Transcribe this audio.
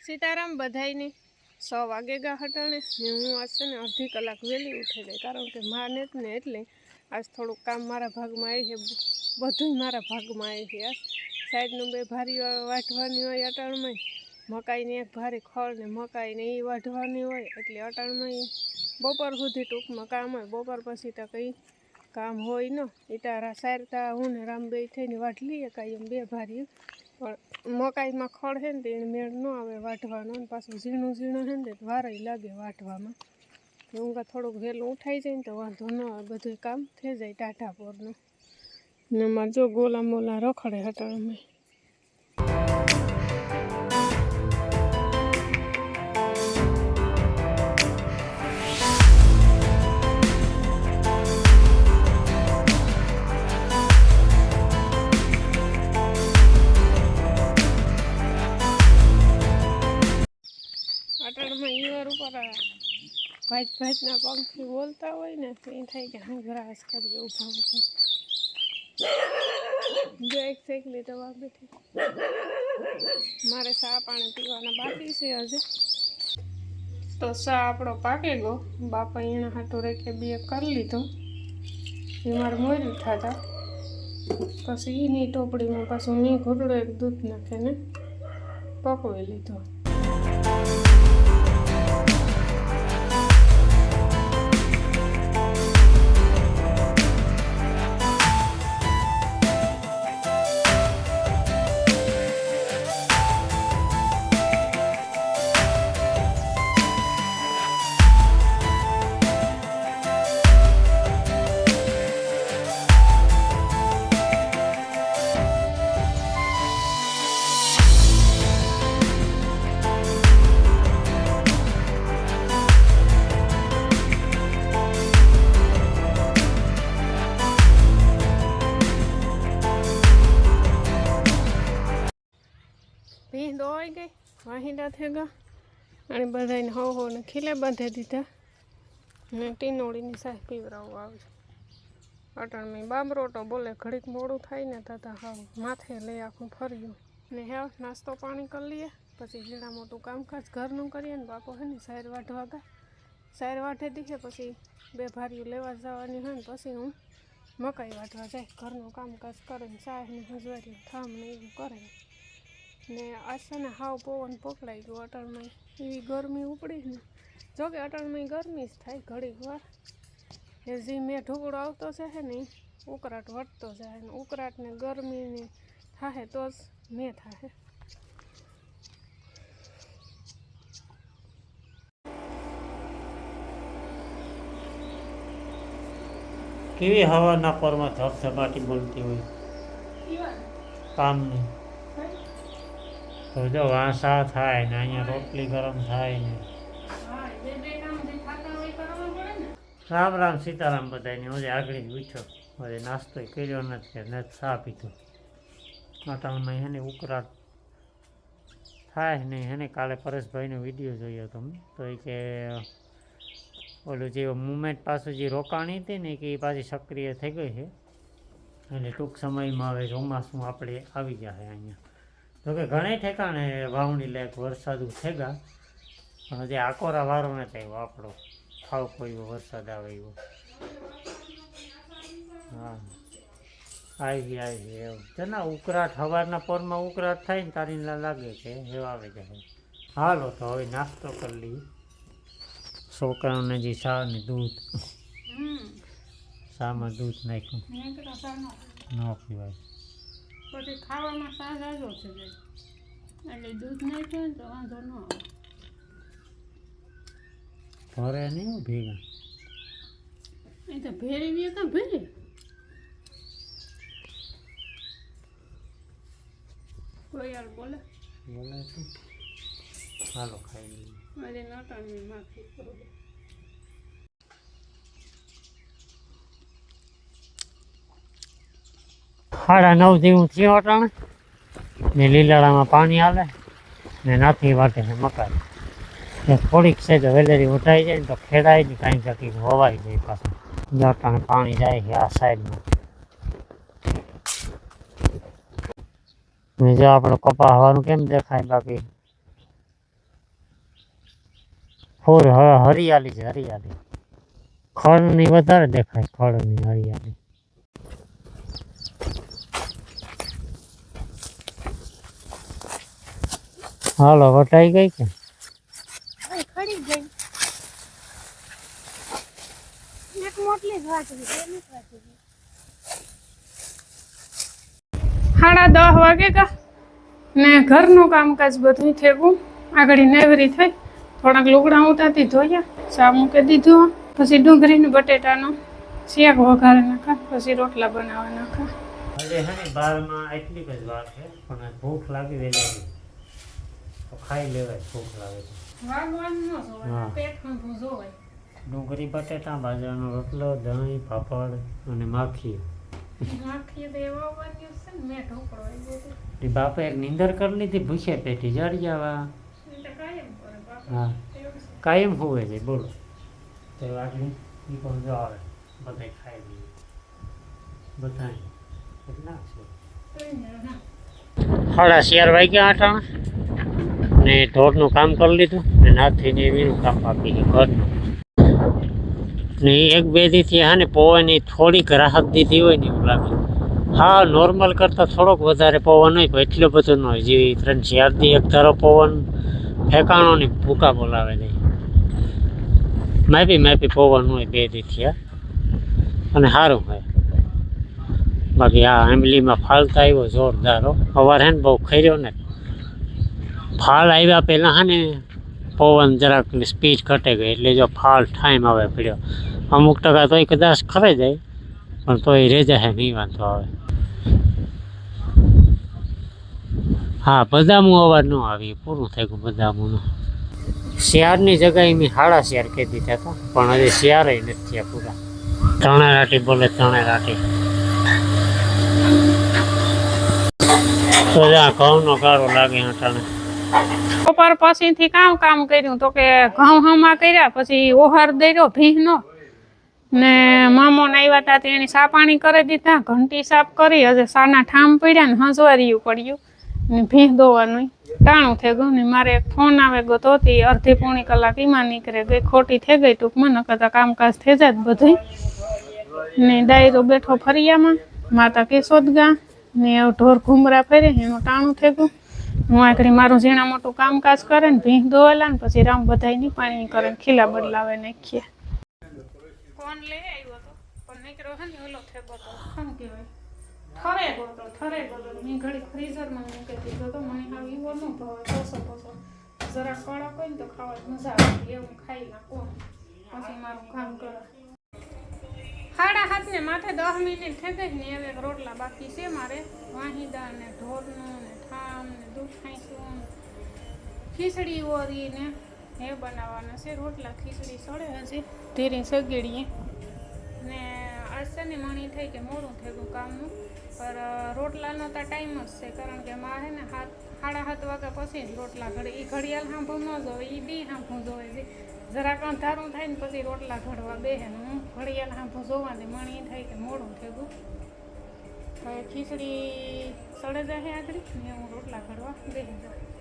સીતારામ બધાઈને 100 વાગે ગા હટાણે ને હું આજ છે ને અડધી કલાક વહેલી ઉઠી ગઈ, કારણ કે માં ને ને એટલે આજ થોડુંક કામ મારા ભાગમાં આવી છે, બધું મારા ભાગમાં આવી છે. આજ સાઈડનું 2 ભારી વાઢવાની હોય અટાણમાં, મકાઈની એક ભારી ખળ ને મકાઈને એ વાઢવાની હોય, એટલે અટાણમાં બપોર સુધી ટૂંકમાં કામ હોય. બપોર પછી તો કંઈ કામ હોય ન, ઈટારા સારતા હું ને રામબે થઈને વાઢ લઈએ કાંઈ એમ 2 ભારી. પણ મકાઈમાં ખડ છે ને તે મેળ ન આવે વાઢવાનો, ને પાછું ઝીણું ઝીણું છે ને વારાય લાગે વાઢવામાં. હું કાં થોડુંક વહેલું ઉઠાઈ જાય ને તો વાંધો ન આવે, બધું કામ થઈ જાય ટાઢા પોરનું. ને અમારે જો ગોલા મોલા રખડે હટાણમાં. અટાણમાં ઈવાર ઉપર ભાઈના પગથી બોલતા હોય ને તો એ થાય કે હું ગ્રાસ કરીએ ઊભા ઊભા. જો એક શેકલી દવા બેઠી, મારે ચા પાણી પીવાના બાકી છે હજુ. તો ચા આપણો પાકે ગયો, બાપા એના હાટું રેખે 2 કરી લીધો. એ મારે મોર્યું થતા પછી એની ટોપડીમાં પાછું મેં ઘૂંટડો એક દૂધ નાખીને પકવી લીધો. ભીંડ દોવાઈ ગઈ, વાહિંદા થઈ ગયા, અને બધાને હો ને ખીલે બાંધી દીધા. ને ટીનોળીની સાહ પીવરાવવા આવે છે. અટાણમાં બામરોટો બોલે, ઘડીક મોડું થાય ને તથા હાવ માથે લઈ આખું ફર્યું. ને હા નાસ્તો પાણી કરી લઈએ, પછી ઝીણા મોટું કામકાજ ઘરનું કરીએ. ને બાપો હે ને સાયર વાઢવા ગયા, સાયર વાઢે દીધે પછી 2 ભારીઓ લેવા જવાની હોય ને પછી હું મકાઈ વાઢવા જાય. ઘરનું કામકાજ કરે ને ચાય ને હજવારી થામ ને એવું કરે. ને આશા ને હાવ પવન પકડાઈ ગયો અટાણમાં, એવી ગરમી ઉપડી ને. જોકે અટાણમાં ગરમી જ થાય ઘડીક વાર. એ જે મેં ઢોકળો આવતો છે ને ઉકળાટ વધતો જાય, ને ઉકળાટ ને ગરમીને થાય તો જ મેં થાય. કેવી હવાના પરમાં ધબધબાટી બોલતી હોય કામની. તો જો વાંસા થાય ને અહીંયા રોટલી ગરમ થાય ને. રામ રામ સીતારામ બધાને. હજે આગળ જ ઉઠ્યો, હજે નાસ્તો કર્યો નથી, નથી ચા પીધો. અટાણમાં એને ઉકળાટ થાય નહીં. એને કાલે પરેશભાઈનો વિડીયો જોયો તમે, તો એ કે ઓલું જે મુમેન્ટ પાછું જે રોકાણી હતી ને કે એ પાછી સક્રિય થઈ ગઈ છે, એટલે ટૂંક સમયમાં હવે ચોમાસું આપણે આવી જાય અહીંયા. જોકે ઘણા ઠેકાણે વાવણી લાયક વરસાદ થઈ ગયા, પણ હજી આકોરા વારો નથી આવ્યો આપણો ખાવ કોઈ વરસાદ આવે એવો. હા આવી એવું છે ને. ઉકળાટ સવારના પોરમાં ઉકળાટ થાય ને તારી લાગે કે એવા આવે જાય. હાલો તો હવે નાસ્તો કરી લઈએ. છોકરાઓને જે ચા ને દૂધ, શામાં દૂધ નાખ્યું ન પીવાય. પછી ખાવામાં ચા જાજો છે, એટલે દૂધ નાખ્યું ને તો વાંધો ન આવે. ભરે નહીં ભેગા, એ તો ભેરી બી તો ભેરે કોઈ યાર બોલે બોલે તો હાલો ખાઈ લઈએ. મારે નટાણની માફી કરો. 9:30 જેવું થયું અટાણે ને. લીલાડામાં પાણી આવે ને નાથી વાટે છે મકાઈ. થોડીક છે તો વેલેરી ઉઠાઈ જાય ને તો ખેડાય ને કાંઈ તકલીફ હોવાય જાય. પાછું અટાણે પાણી જાય છે આ સાઈડમાં. ને જો આપણો કપા હવાનું કેમ દેખાય, બાકી ફૂલ હવે હરિયાળી છે, હરિયાળી. ખડની વધારે દેખાય, ખડની હરિયાળી. હાલો વટાઈ ગઈ કે ખડી ગઈ એક મોટલી જ વાંચવી બે નથી વાંચવી 10:30 વાગે કા ને ઘરનું કામકાજ બધું થયું આગળ નેવરી થઈ થોડાક લુગડા ઉતારતી ધોયા ચા મૂકી દીધું પછી ડુંગળી ને બટેટાનો શાક વઘારી નાખા પછી રોટલા બનાવવા નાખા હજે હે ને 12 માં એટલી જ વાર છે પણ ભૂખ લાગી વેલી તો ખાઈ લેવાય ભૂખ લાગે તો વાગવાનું ન જોવાય પેટ ખાંભું જોવાય ડુંગળી બટેટા બાજરાનો રોટલો દહીં પાપડ અને માખી માખી તો એવા બન્યું છે ને મેં ઢોકળો એ બધું એ બાપે એક નીંદર કરી લીધી ભૂખે પેટી જડી જવા એ તો કાયમ કરે બાપા હા કાયમ હોવે છે બોલો તો આગળ ઈ પણ જો આવે બધે ખાઈ લઈએ બધા કેટલા છે 4:30 વાગ્યા આટાણા ને ઢોરનું કામ કરી લીધું ને નાથીને એનું કામ આપી દીધું ઘરનું ને 1-2 દીથી હા ને પવનની થોડીક રાહત દીધી હોય ને એવું લાગે હા નોર્મલ કરતાં થોડોક વધારે પવન હોય પણ એટલો બધો ન હોય જેવી 3-4 દી એક ધારો પવન ફેંકાણો ને ભૂકા બોલાવે નહીં માપી પવન હોય 2 દીથી હા અને સારું હોય બાકી આ આંબલીમાં ફાલતા આવ્યો જોરદાર સવારે હે ને બહુ ખર્યો ને ફાલ આવ્યા પહેલાં હા ને પવન જરાક સ્પીડ ઘટે ગઈ એટલે જો ફાલ ટાઈમ આવે પડ્યો અમુક ટકા તોય કદાચ ખરે જાય પણ તોય રેજા હે નહીં વાંધો આવે હા બદામું અવાજ ન આવી પૂરું થઈ ગયું બદામુંનું શિયાળની જગ્યાએ મેં 4:30 કહી દીધા હતા પણ હજી શિયાળે નથી થયા પૂરા તણેરાટી બોલે તણેરાટી તો જ્યાં ઘઉંનો ગાળો લાગે અટાણે બપોર પછીથી કામ કર્યું તો કે ઘઉં હમા કર્યા પછી ઓહાર દર્યો ભીંનો ને મામો ને આવ્યા હતા તેની સા પાણી કરી દીધા ઘંટી સાફ કરી હજે સાના ઠામ પડ્યા ને હંજવાર્યું પડ્યું ને ભીં દોવાનું ટાણું થઈ ગયું ને મારે એક ફોન આવે ગયો તો અડધી પોણી કલાક એમાં નીકળે ગઈ ખોટી થઈ ગઈ ટૂંકમાં ન કરતા કામકાજ થઈ જાય બધું ને ડાયરો બેઠો ફરિયામાં માતા કેશોદ ગા ને ઢોર ઘુમરા ફેરે એનું ટાણું થઈ ગયું હું આગળ મારું ઝીણા મોટું કામકાજ કરે ને ભીંગ દોવેલા ને પછી રામ બધાય પાણી કરે ને ખીલા બદલાવે નાખીએ કોણ લઈ આવ્યો હતો પણ નીકળ્યો હે ને ઓલો થેગો તો શું કહેવાય થરે ગયો મેં ઘડી ફ્રીઝરમાં મૂકી દીધો તો મને હાવ એવો ન ભાવે પોસો જરા કડક હોય ને તો ખાવાની મજા આવે એવું ખાઈ નાખું પછી મારું કામ કરે 7:30 ને માથે 10 મિનિટ થઈ ગઈ ને હવે રોટલા બાકી છે મારે વાહિદા ને ઢોરનું ને ઠામ ને દૂધ ખાઈશું ખીચડી ઓરી ને એ બનાવવાના છે રોટલા ખીચડી સળે હજી ધીરી સગેડીએ ને આજ છે ને મણી થઈ કે મોડું થઈ ગયું કામનું પર રોટલાનો તો ટાઈમ જ છે કારણ કે માં હે ને 7:30 વાગ્યા પછી જ રોટલા ઘડે એ ઘડિયાળ સાંભળ ન જોવે એ બી સાંભળ જોવે છે જરાક અંધારું થાય ને પછી રોટલા ઘડવા બેહે ને હું ઘડિયાળ સાંભળ જોવાની મણી થાય કે મોડું થઈ ગયું હવે ખીચડી સળે જાય આગળ ને હું રોટલા ઘડવા બેસી જાઉં